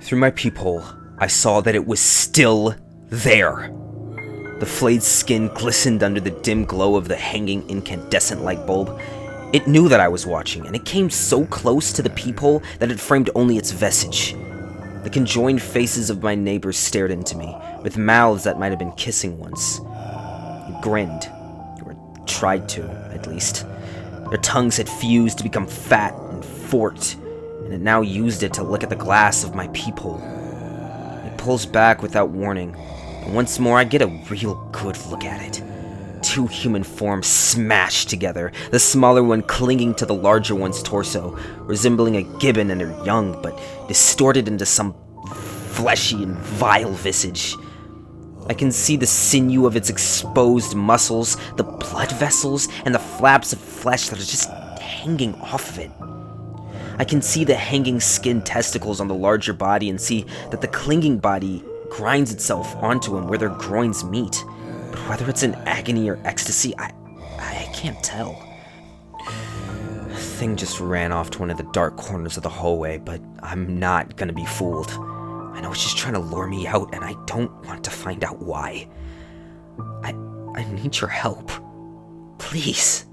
Through my peephole, I saw that it was still there. The flayed skin glistened under the dim glow of the hanging incandescent light bulb. It knew that I was watching, and it came so close to the peephole that it framed only its vestige. The conjoined faces of my neighbors stared into me, with mouths that might have been kissing once. They grinned, or tried to, at least. Their tongues had fused to become fat and forked, and it now used it to lick at the glass of my peephole. It pulls back without warning, and once more I get a real good look at it. Two human forms smashed together, the smaller one clinging to the larger one's torso, resembling a gibbon and her young, but distorted into some fleshy and vile visage. I can see the sinew of its exposed muscles, the blood vessels, and the flaps of flesh that are just hanging off of it. I can see the hanging skin testicles on the larger body and see that the clinging body grinds itself onto him where their groins meet. But whether it's in agony or ecstasy, I can't tell. The thing just ran off to one of the dark corners of the hallway, but I'm not gonna be fooled. I know it's just trying to lure me out, and I don't want to find out why. I need your help. Please.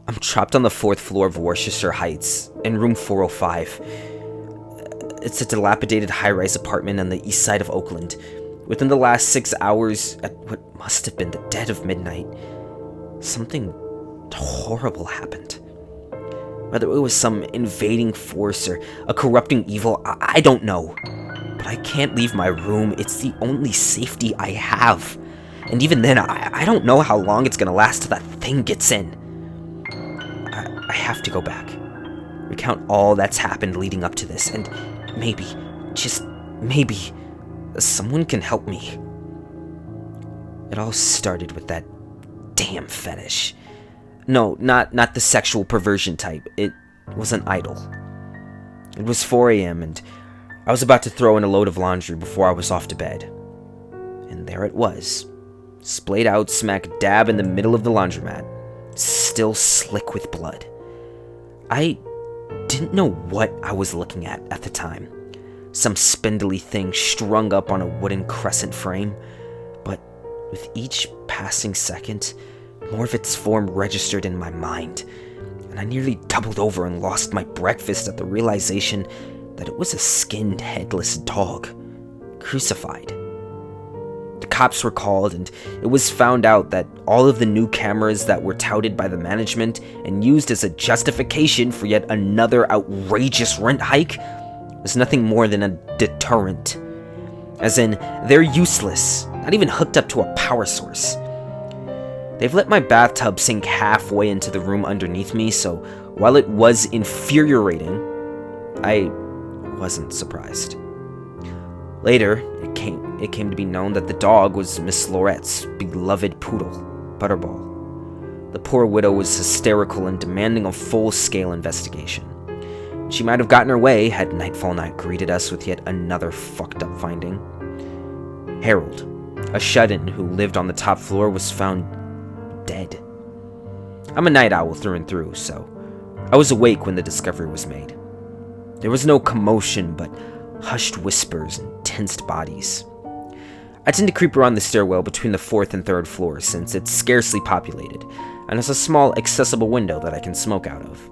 I'm trapped on the 4th floor of Worcester Heights, in room 405. It's a dilapidated high-rise apartment on the east side of Oakland. Within the last 6 hours, at what must have been the dead of midnight, something horrible happened. Whether it was some invading force or a corrupting evil, I don't know. But I can't leave my room. It's the only safety I have. And even then, I don't know how long it's gonna last till that thing gets in. I have to go back. Recount all that's happened leading up to this, and maybe, just maybe, someone can help me. It all started with that damn fetish. No, not the sexual perversion type. It was an idol. It was 4 a.m. and I was about to throw in a load of laundry before I was off to bed. And there it was, splayed out smack dab in the middle of the laundromat, still slick with blood. I didn't know what I was looking at the time. Some spindly thing strung up on a wooden crescent frame, but with each passing second, more of its form registered in my mind, and I nearly doubled over and lost my breakfast at the realization that it was a skinned, headless dog, crucified. The cops were called, and it was found out that all of the new cameras that were touted by the management and used as a justification for yet another outrageous rent hike was nothing more than a deterrent. As in, they're useless, not even hooked up to a power source. They've let my bathtub sink halfway into the room underneath me, so while it was infuriating, I wasn't surprised. Later, it came to be known that the dog was Miss Laurette's beloved poodle, Butterball. The poor widow was hysterical and demanding a full-scale investigation. She might have gotten her way had Nightfall not greeted us with yet another fucked-up finding. Harold, a shut-in who lived on the top floor, was found dead. I'm a night owl through and through, so I was awake when the discovery was made. There was no commotion, but hushed whispers and tensed bodies. I tend to creep around the stairwell between the 4th and 3rd floors since it's scarcely populated, and has a small accessible window that I can smoke out of.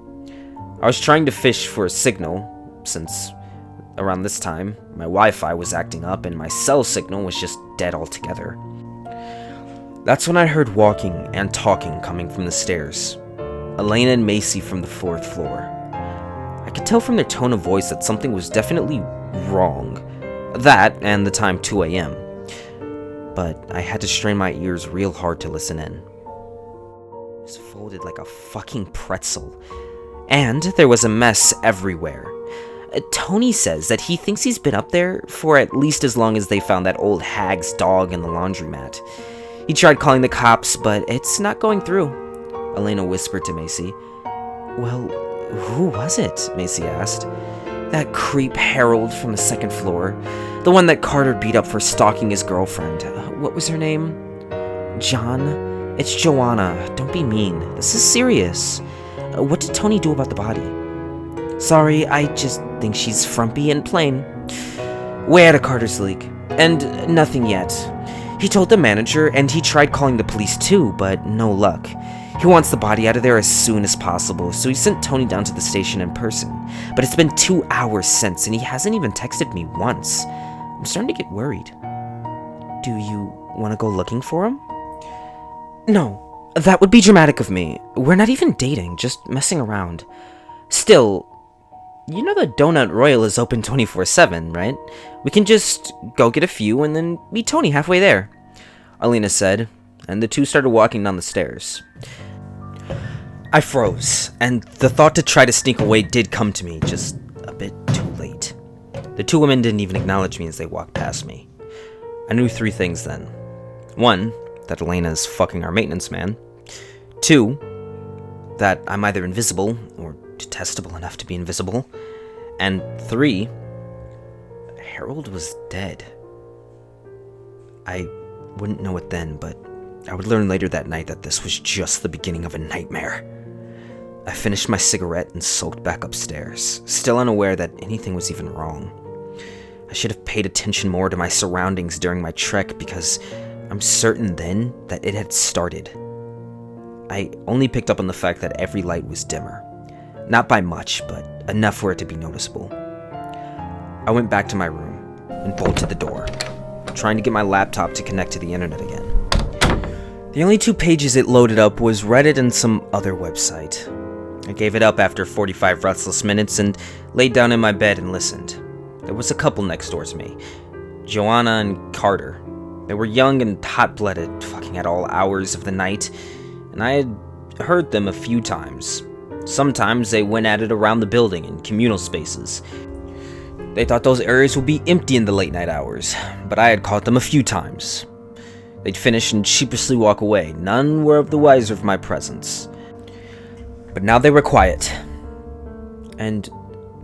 I was trying to fish for a signal, since around this time, my Wi-Fi was acting up and my cell signal was just dead altogether. That's when I heard walking and talking coming from the stairs. Elena and Macy from the 4th floor. I could tell from their tone of voice that something was definitely wrong. That, and the time 2 a.m. But I had to strain my ears real hard to listen in. It was folded like a fucking pretzel. And there was a mess everywhere. Tony says that he thinks he's been up there for at least as long as they found that old hag's dog in the laundromat. He tried calling the cops, but it's not going through, Elena whispered to Macy. Well, who was it? Macy asked. That creep Harold from the 2nd floor. The one that Carter beat up for stalking his girlfriend. What was her name? John? It's Joanna. Don't be mean. This is serious. What did Tony do about the body? Sorry, I just think she's frumpy and plain. way out of Carter's league, and nothing yet. He told the manager, and he tried calling the police too, but no luck. He wants the body out of there as soon as possible, so he sent Tony down to the station in person. But it's been 2 hours since, and he hasn't even texted me once. I'm starting to get worried. Do you want to go looking for him? No, that would be dramatic of me. We're not even dating, just messing around. Still, you know the Donut Royal is open 24/7, right? We can just go get a few and then meet Tony halfway there, Alina said, and the two started walking down the stairs. I froze, and the thought to try to sneak away did come to me, just a bit too late. The two women didn't even acknowledge me as they walked past me. I knew 3 things then. 1, that Elena is fucking our maintenance man. 2, that I'm either invisible, or detestable enough to be invisible. And 3, Harold was dead. I wouldn't know it then, but I would learn later that night that this was just the beginning of a nightmare. I finished my cigarette and sulked back upstairs, still unaware that anything was even wrong. I should have paid attention more to my surroundings during my trek, because I'm certain then that it had started. I only picked up on the fact that every light was dimmer. Not by much, but enough for it to be noticeable. I went back to my room and bolted the door, trying to get my laptop to connect to the internet again. The only 2 pages it loaded up was Reddit and some other website. I gave it up after 45 restless minutes and laid down in my bed and listened. There was a couple next door to me, Joanna and Carter. They were young and hot-blooded, fucking at all hours of the night, and I had heard them a few times. Sometimes they went at it around the building in communal spaces. They thought those areas would be empty in the late-night hours, but I had caught them a few times. They'd finish and sheepishly walk away. None were of the wiser of my presence. But now they were quiet, and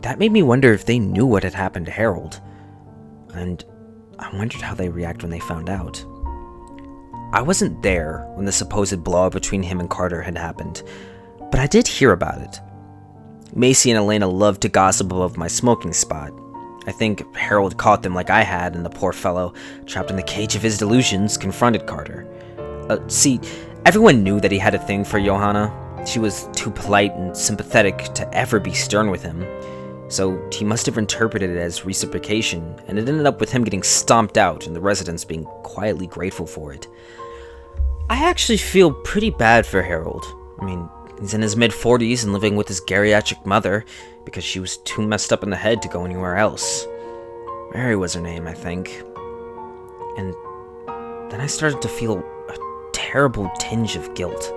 that made me wonder if they knew what had happened to Harold, and I wondered how they'd react when they found out. I wasn't there when the supposed blow-up between him and Carter had happened, but I did hear about it. Macy and Elena loved to gossip above my smoking spot. I think Harold caught them like I had, and the poor fellow, trapped in the cage of his delusions, confronted Carter. See, everyone knew that he had a thing for Johanna. She was too polite and sympathetic to ever be stern with him, so he must have interpreted it as reciprocation, and it ended up with him getting stomped out and the residents being quietly grateful for it. I actually feel pretty bad for Harold. I mean, he's in his mid-40s and living with his geriatric mother because she was too messed up in the head to go anywhere else. Mary was her name, I think. And then I started to feel a terrible tinge of guilt.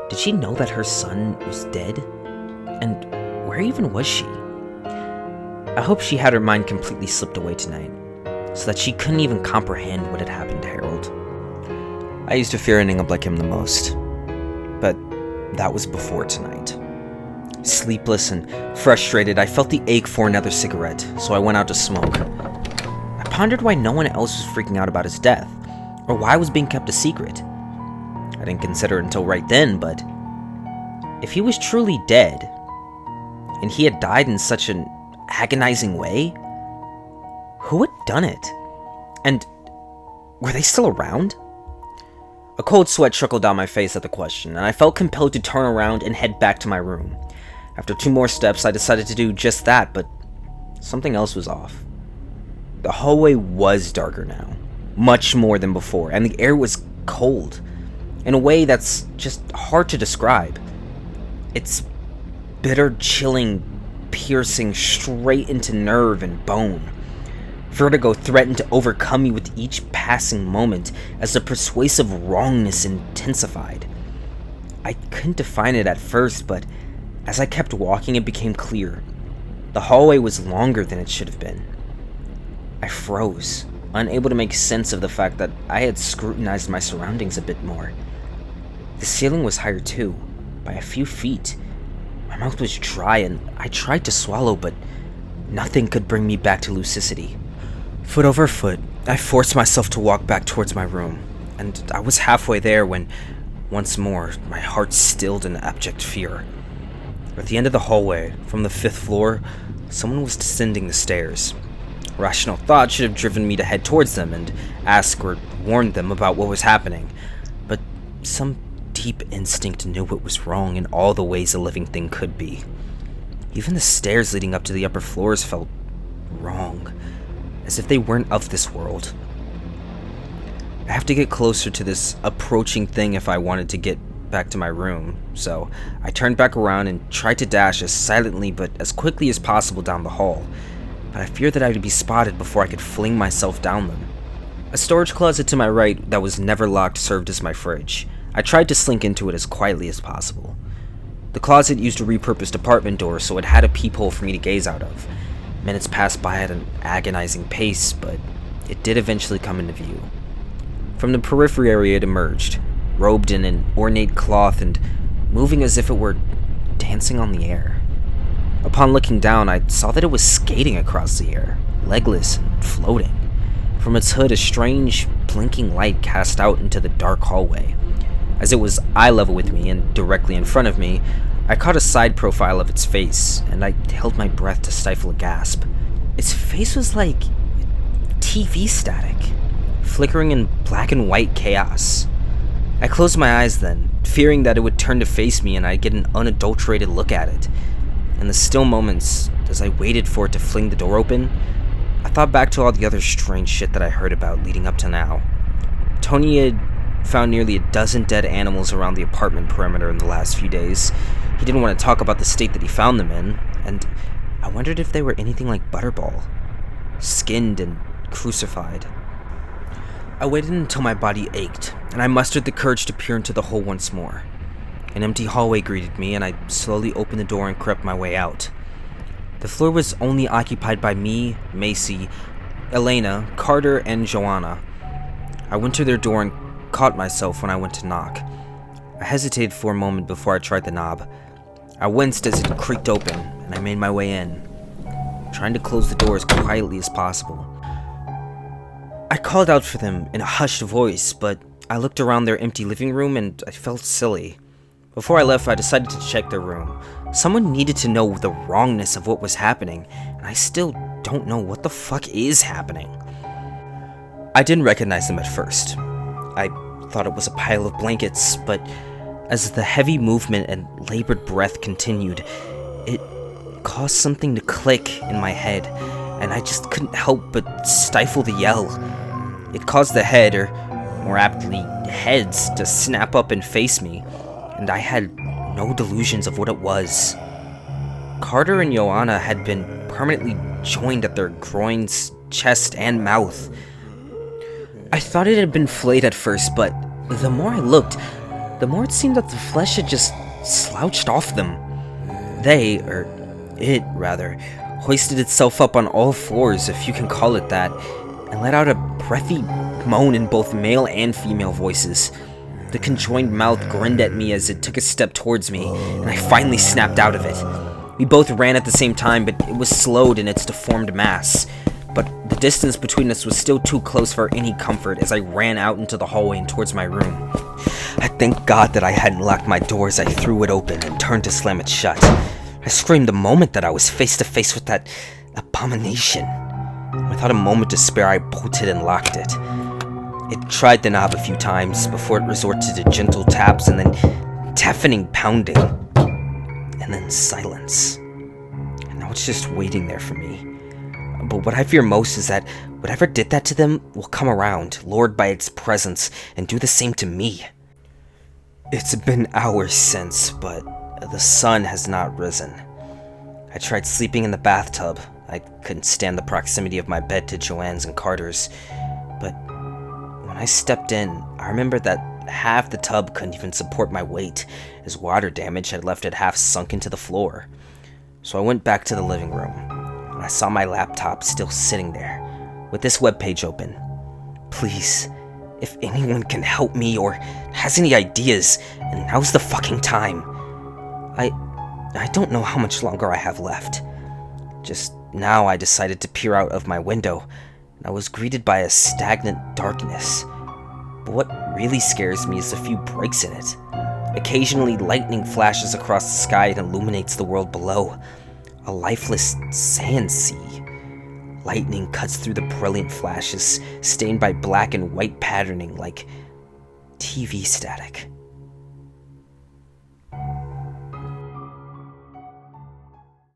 Did she know that her son was dead? And where even was she? I hope she had her mind completely slipped away tonight, so that she couldn't even comprehend what had happened to Harold. I used to fear ending up like him the most, but that was before tonight. Sleepless and frustrated, I felt the ache for another cigarette, so I went out to smoke. I pondered why no one else was freaking out about his death, or why it was being kept a secret. I didn't consider it until right then, but if he was truly dead, and he had died in such an agonizing way, who had done it? And were they still around? A cold sweat trickled down my face at the question, and I felt compelled to turn around and head back to my room. After 2 more steps, I decided to do just that, but something else was off. The hallway was darker now, much more than before, and the air was cold, in a way that's just hard to describe. It's bitter, chilling, piercing straight into nerve and bone. Vertigo threatened to overcome me with each passing moment as the persuasive wrongness intensified. I couldn't define it at first, but as I kept walking, it became clear. The hallway was longer than it should have been. I froze, unable to make sense of the fact that I had scrutinized my surroundings a bit more. The ceiling was higher too, by a few feet. My mouth was dry and I tried to swallow, but nothing could bring me back to lucidity. Foot over foot, I forced myself to walk back towards my room, and I was halfway there when, once more, my heart stilled in abject fear. At the end of the hallway, from the 5th floor, someone was descending the stairs. Rational thought should have driven me to head towards them and ask or warn them about what was happening, but some deep instinct knew what was wrong in all the ways a living thing could be. Even the stairs leading up to the upper floors felt wrong, as if they weren't of this world. I have to get closer to this approaching thing if I wanted to get back to my room, so I turned back around and tried to dash as silently but as quickly as possible down the hall, but I feared that I would be spotted before I could fling myself down them. A storage closet to my right that was never locked served as my fridge. I tried to slink into it as quietly as possible. The closet used a repurposed apartment door, so it had a peephole for me to gaze out of. Minutes passed by at an agonizing pace, but it did eventually come into view. From the periphery area it emerged, robed in an ornate cloth and moving as if it were dancing on the air. Upon looking down, I saw that it was skating across the air, legless and floating. From its hood, a strange, blinking light cast out into the dark hallway. As it was eye level with me and directly in front of me, I caught a side profile of its face, and I held my breath to stifle a gasp. Its face was like TV static, flickering in black and white chaos. I closed my eyes then, fearing that it would turn to face me and I'd get an unadulterated look at it. In the still moments, as I waited for it to fling the door open, I thought back to all the other strange shit that I heard about leading up to now. Tony had found nearly a dozen dead animals around the apartment perimeter in the last few days. He didn't want to talk about the state that he found them in, and I wondered if they were anything like Butterball, skinned and crucified. I waited until my body ached, and I mustered the courage to peer into the hole once more. An empty hallway greeted me, and I slowly opened the door and crept my way out. The floor was only occupied by me, Macy, Elena, Carter, and Joanna. I went to their door and caught myself when I went to knock. I hesitated for a moment before I tried the knob. I winced as it creaked open, and I made my way in, trying to close the door as quietly as possible. I called out for them in a hushed voice, but I looked around their empty living room and I felt silly. Before I left, I decided to check their room. Someone needed to know the wrongness of what was happening, and I still don't know what the fuck is happening. I didn't recognize them at first. I thought it was a pile of blankets, but as the heavy movement and labored breath continued, it caused something to click in my head, and I just couldn't help but stifle the yell. It caused the head, or more aptly, heads, to snap up and face me, and I had no delusions of what it was. Carter and Joanna had been permanently joined at their groins, chest, and mouth. I thought it had been flayed at first, but the more I looked, the more it seemed that the flesh had just slouched off them. It hoisted itself up on all fours, if you can call it that, and let out a breathy moan in both male and female voices. The conjoined mouth grinned at me as it took a step towards me, and I finally snapped out of it. We both ran at the same time, but it was slowed in its deformed mass. But the distance between us was still too close for any comfort as I ran out into the hallway and towards my room. I thank God that I hadn't locked my door as I threw it open and turned to slam it shut. I screamed the moment that I was face to face with that abomination. Without a moment to spare, I bolted and locked it. It tried the knob a few times before it resorted to gentle taps and then deafening pounding. And then silence. And now it's just waiting there for me. But what I fear most is that whatever did that to them will come around, lured by its presence, and do the same to me. It's been hours since, but the sun has not risen. I tried sleeping in the bathtub. I couldn't stand the proximity of my bed to Joanne's and Carter's. But when I stepped in, I remembered that half the tub couldn't even support my weight, as water damage had left it half sunk into the floor. So I went back to the living room, and I saw my laptop still sitting there, with this webpage open. Please, if anyone can help me or has any ideas, and now's the fucking time. I don't know how much longer I have left. Just now I decided to peer out of my window, and I was greeted by a stagnant darkness. But what really scares me is the few breaks in it. Occasionally lightning flashes across the sky and illuminates the world below. A lifeless sand sea. Lightning cuts through the brilliant flashes, stained by black and white patterning like TV static.